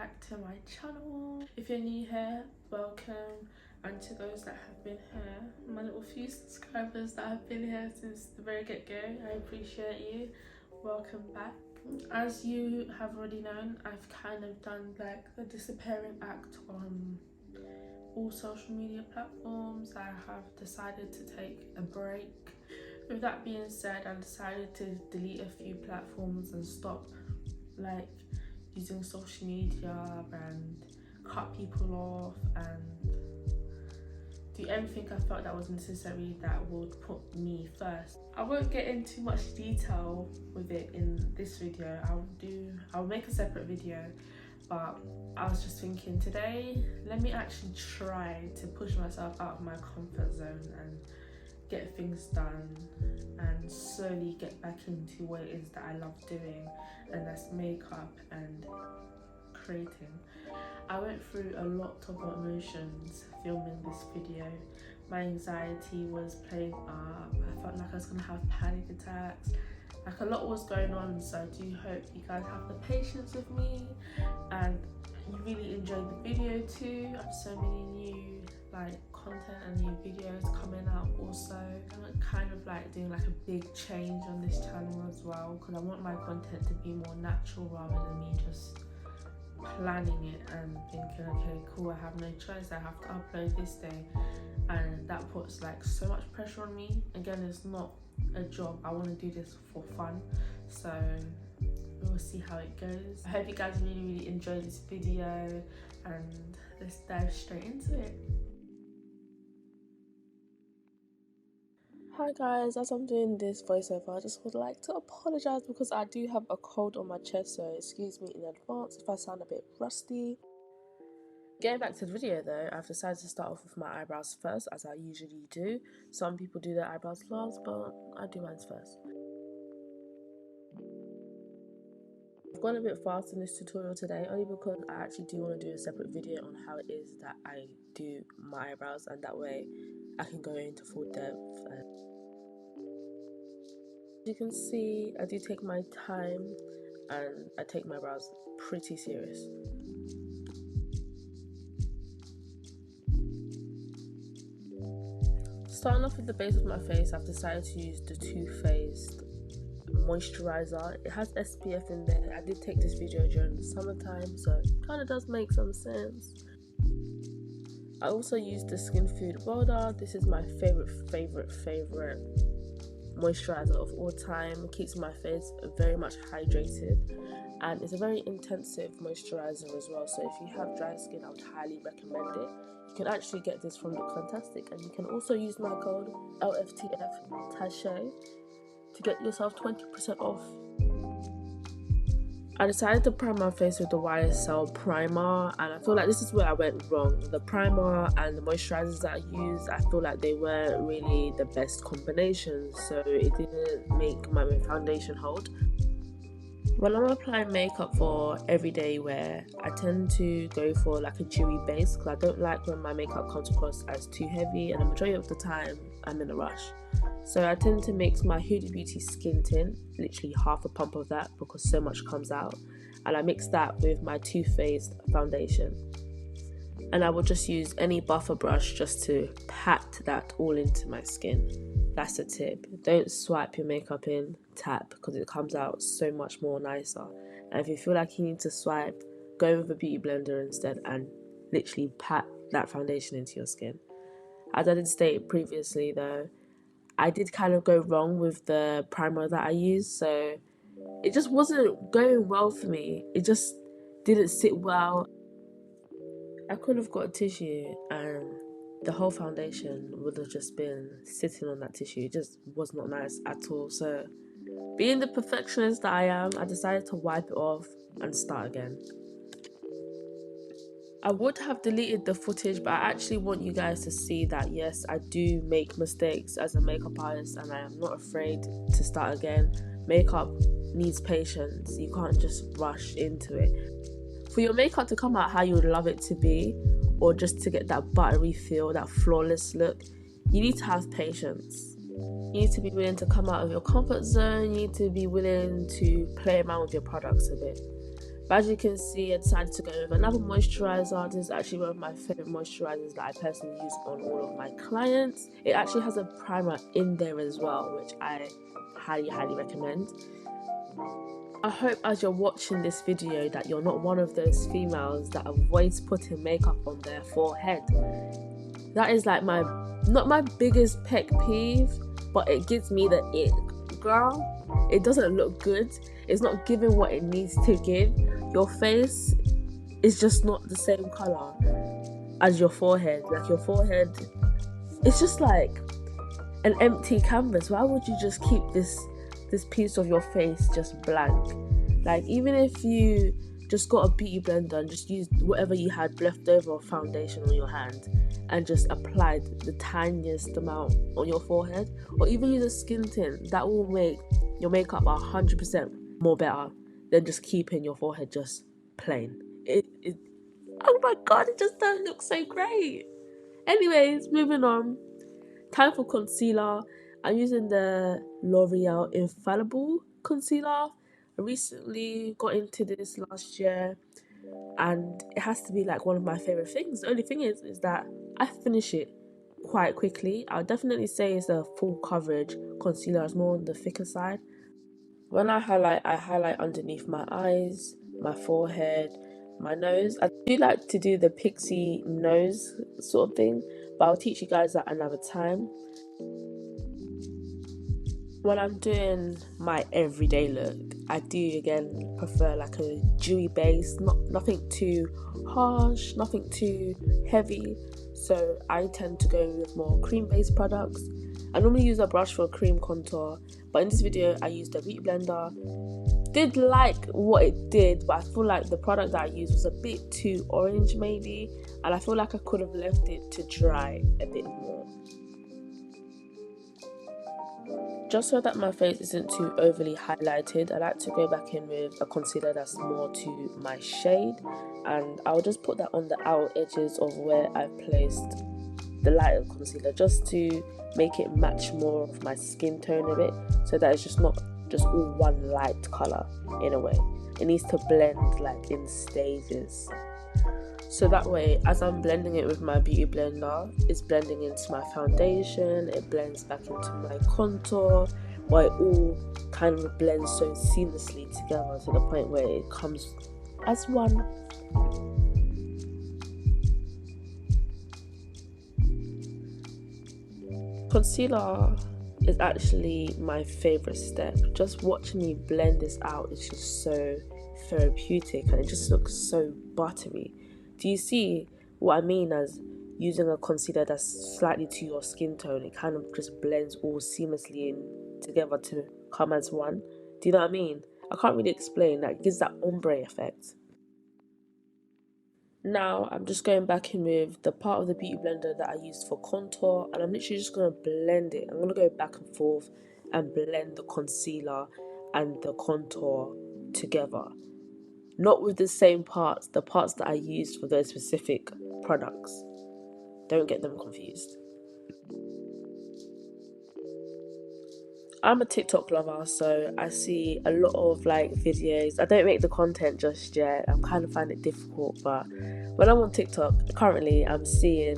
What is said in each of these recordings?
back to my channel. If you're new here, welcome, and to those that have been here, my little few subscribers that have been here since the very get-go, I appreciate you. Welcome back. As you have already known, I've kind of done like the disappearing act on all social media platforms. I have decided to take a break. With that being said, I decided to delete a few platforms and stop like using social media and cut people off and do everything I felt that was necessary that would put me first. I won't get into much detail with it in this video. I'll make a separate video, but I was just thinking today, let me actually try to push myself out of my comfort zone and get things done and slowly get back into what it is that I love doing, and that's makeup and creating. I went through a lot of emotions filming this video. My anxiety was playing up. I felt like I was gonna have panic attacks. Like a lot was going on, so I do hope you guys have the patience with me and you really enjoyed the video too. I have so many new content and new videos coming out also. I'm kind of like doing like a big change on this channel as well, because I want my content to be more natural rather than me just planning it and thinking, okay cool, I have no choice, I have to upload this day, and that puts like so much pressure on me. Again, it's not a job, I want to do this for fun, so we'll see how it goes. I hope you guys really enjoyed this video, and let's dive straight into it. Hi guys, as I'm doing this voiceover, I just would like to apologise because I do have a cold on my chest, so excuse me in advance if I sound a bit rusty. Getting back to the video though, I've decided to start off with my eyebrows first, as I usually do. Some people do their eyebrows last, but I do mine first. I've gone a bit fast in this tutorial today, only because I actually do want to do a separate video on how it is that I do my eyebrows, and that way I can go into full depth. As you can see, I do take my time and I take my brows pretty serious. Starting off with the base of my face, I've decided to use the Too Faced moisturizer. It has SPF in there. I did take this video during the summertime, so it kind of does make some sense. I also used the Skin Food Boulder. This is my favorite moisturizer of all time. It keeps my face very much hydrated, and it's a very intensive moisturizer as well, so if you have dry skin, I would highly recommend it. You can actually get this from LookFantastic, and you can also use my code LFTFTASHEE to get yourself 20% off. I decided to prime my face with the YSL primer, and I feel like this is where I went wrong. The primer and the moisturizers that I used, I feel like they weren't really the best combinations, so it didn't make my foundation hold. When I'm applying makeup for everyday wear, I tend to go for like a dewy base, because I don't like when my makeup comes across as too heavy, and the majority of the time I'm in a rush. So I tend to mix my Huda Beauty skin tint, literally half a pump of that because so much comes out, and I mix that with my Too Faced foundation. And I will just use any buffer brush just to pat that all into my skin. That's a tip. Don't swipe your makeup in, tap, because it comes out so much more nicer. And if you feel like you need to swipe, go with a beauty blender instead and literally pat that foundation into your skin. As I did state previously though, I did kind of go wrong with the primer that I used, so it just wasn't going well for me. It just didn't sit well. I could have got a tissue and the whole foundation would have just been sitting on that tissue. It just was not nice at all. So being the perfectionist that I am, I decided to wipe it off and start again. I would have deleted the footage, but I actually want you guys to see that yes, I do make mistakes as a makeup artist, and I am not afraid to start again. Makeup needs patience. You can't just rush into it. For your makeup to come out how you would love it to be, or just to get that buttery feel, that flawless look, you need to have patience. You need to be willing to come out of your comfort zone. You need to be willing to play around with your products a bit. But as you can see, I decided to go with another moisturizer. This is actually one of my favorite moisturizers that I personally use on all of my clients. It actually has a primer in there as well, which I highly recommend. I hope as you're watching this video that you're not one of those females that avoids putting makeup on their forehead. That is like not my biggest pet peeve, but it gives me the ick. Girl, it doesn't look good. It's not giving what it needs to give. Your face is just not the same color as your forehead. Like your forehead, it's just like an empty canvas. Why would you just keep this piece of your face just blank? Like, even if you just got a beauty blender and just used whatever you had left over of foundation on your hand and just applied the tiniest amount on your forehead, or even use a skin tint, that will make your makeup 100% more better than just keeping your forehead just plain. Oh my god, it just doesn't look so great. Anyways, moving on. Time for concealer. I'm using the L'Oreal Infallible concealer. I recently got into this last year and it has to be like one of my favorite things. The only thing is that I finish it quite quickly. I'll definitely say it's a full coverage concealer. It's more on the thicker side. When I highlight underneath my eyes, my forehead, my nose. I do like to do the pixie nose sort of thing, but I'll teach you guys that another time. When I'm doing my everyday look, I do again prefer like a dewy base, nothing too harsh, nothing too heavy. So I tend to go with more cream-based products. I normally use a brush for a cream contour, but in this video I used a beauty blender. Did like what it did, but I feel like the product that I used was a bit too orange maybe, and I feel like I could have left it to dry a bit more. Just so that my face isn't too overly highlighted, I like to go back in with a concealer that's more to my shade, and I'll just put that on the outer edges of where I've placed the lighter concealer, just to make it match more of my skin tone a bit, so that it's just not just all one light colour in a way. It needs to blend like in stages. So that way, as I'm blending it with my beauty blender, it's blending into my foundation, it blends back into my contour, where it all kind of blends so seamlessly together to the point where it comes as one. Concealer is actually my favourite step. Just watching me blend this out is just so therapeutic and it just looks so buttery. Do you see what I mean as using a concealer that's slightly to your skin tone? It kind of just blends all seamlessly in together to come as one. Do you know what I mean? I can't really explain. That gives that ombre effect. Now I'm just going back in with the part of the beauty blender that I used for contour, and I'm literally just going to blend it. I'm going to go back and forth and blend the concealer and the contour together. Not with the same parts, the parts that I used for those specific products. Don't get them confused. I'm a TikTok lover, so I see a lot of like videos. I don't make the content just yet. I'm kind of finding it difficult, but when I'm on TikTok, currently I'm seeing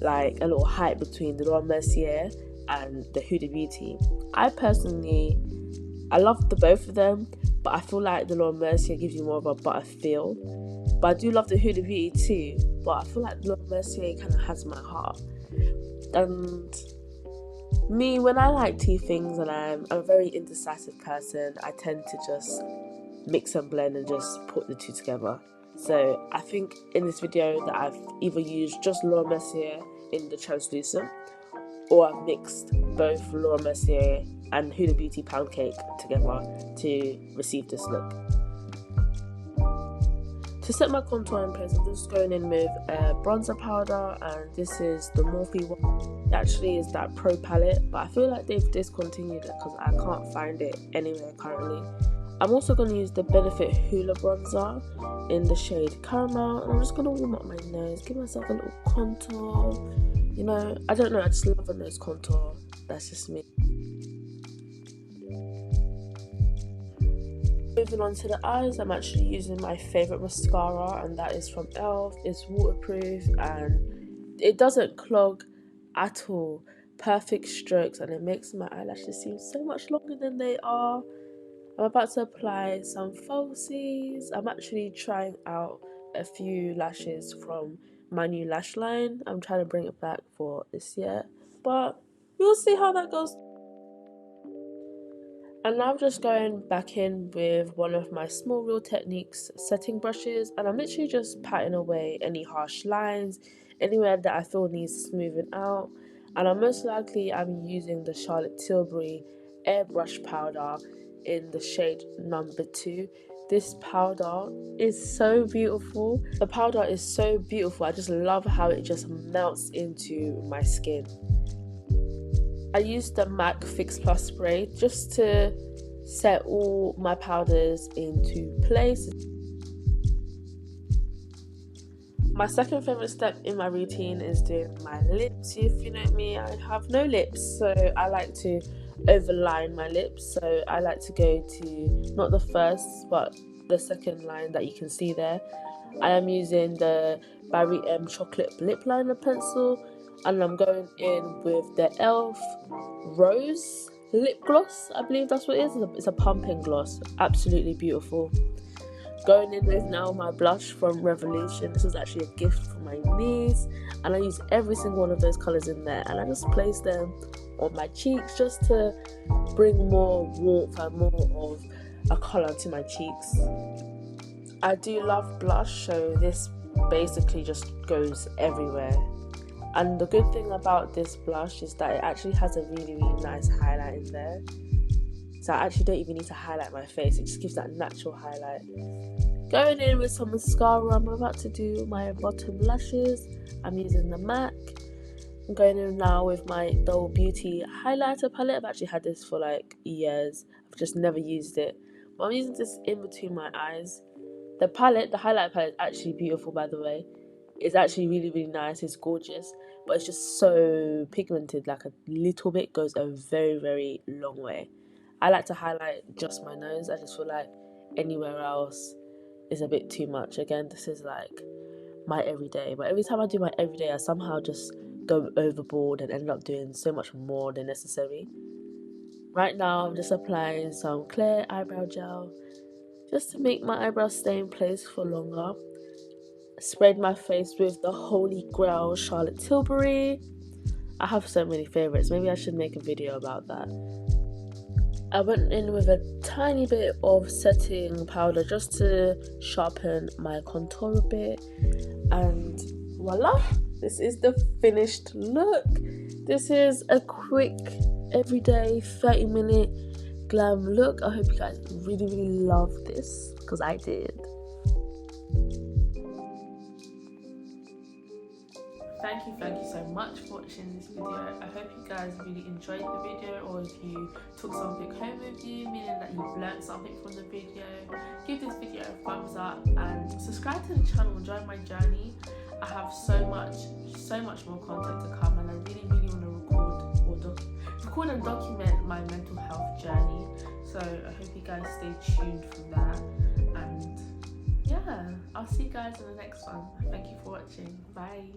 like a little hype between the Laura Mercier and the Huda Beauty. I personally, I love the both of them, but I feel like the Laura Mercier gives you more of a butter feel. But I do love the Huda Beauty too, but I feel like Laura Mercier kind of has my heart. And me, when I like two things and I'm a very indecisive person, I tend to just mix and blend and just put the two together. So I think in this video that I've either used just Laura Mercier in the translucent, or I've mixed both Laura Mercier and Huda Beauty Pound Cake together to receive this look. To set my contour in place, I'm just going in with a bronzer powder, and this is the Morphe one. It actually is that Pro palette, but I feel like they've discontinued it because I can't find it anywhere currently. I'm also going to use the Benefit Hoola bronzer in the shade Caramel, and I'm just going to warm up my nose, give myself a little contour. You know, I don't know, I just love a nose contour. That's just me. Moving on to the eyes, I'm actually using my favourite mascara, and that is from LF. It's waterproof and it doesn't clog at all. Perfect strokes, and it makes my eyelashes seem so much longer than they are. I'm about to apply some falsies. I'm actually trying out a few lashes from my new lash line. I'm trying to bring it back for this year, but we'll see how that goes. And now I'm just going back in with one of my Small Real Techniques setting brushes, and I'm literally just patting away any harsh lines, anywhere that I feel needs smoothing out. And I'm using the Charlotte Tilbury airbrush powder in the shade number 2. This powder is so beautiful. The powder is so beautiful. I just love how it just melts into my skin. I used the MAC Fix Plus spray just to set all my powders into place. My second favourite step in my routine is doing my lips. If you know me, I have no lips, so I like to overline my lips. So I like to go to not the first but the second line that you can see there. I am using the Barry M Chocolate Lip Liner pencil, and I'm going in with the LF Rose lip gloss. I believe that's what it is. It's a pumping gloss. Absolutely beautiful. Going in with now my blush from Revolution. This was actually a gift from my niece, and I use every single one of those colours in there, and I just place them on my cheeks just to bring more warmth and more of a colour to my cheeks. I do love blush, so this basically just goes everywhere. And the good thing about this blush is that it actually has a really nice highlight in there. So I actually don't even need to highlight my face, it just gives that natural highlight. Going in with some mascara, I'm about to do my bottom lashes. I'm using the MAC. I'm going in now with my Beauty highlighter palette. I've actually had this for like years. I've just never used it. But I'm using this in between my eyes. The highlight palette is actually beautiful, by the way. It's actually really nice. It's gorgeous, but it's just so pigmented. Like a little bit goes a very long way. I like to highlight just my nose. I just feel like anywhere else is a bit too much. Again, this is like my everyday, but every time I do my everyday, I somehow just go overboard and end up doing so much more than necessary. Right now, I'm just applying some clear eyebrow gel just to make my eyebrows stay in place for longer. Sprayed my face with the Holy Grail Charlotte Tilbury. I have so many favourites. Maybe I should make a video about that. I went in with a tiny bit of setting powder just to sharpen my contour a bit, and voila, this is the finished look. This is a quick everyday 30-minute glam look. I hope you guys really love this, because I did. Thank you so much for watching this video. I hope you guys really enjoyed the video, or if you took something home with you, meaning that you've learned something from the video, give this video a thumbs up and subscribe to the channel. Join my journey. I have so much more content to come, and I really want to record and document my mental health journey. So I hope you guys stay tuned for that, and yeah, I'll see you guys in the next one. Thank you for watching. Bye.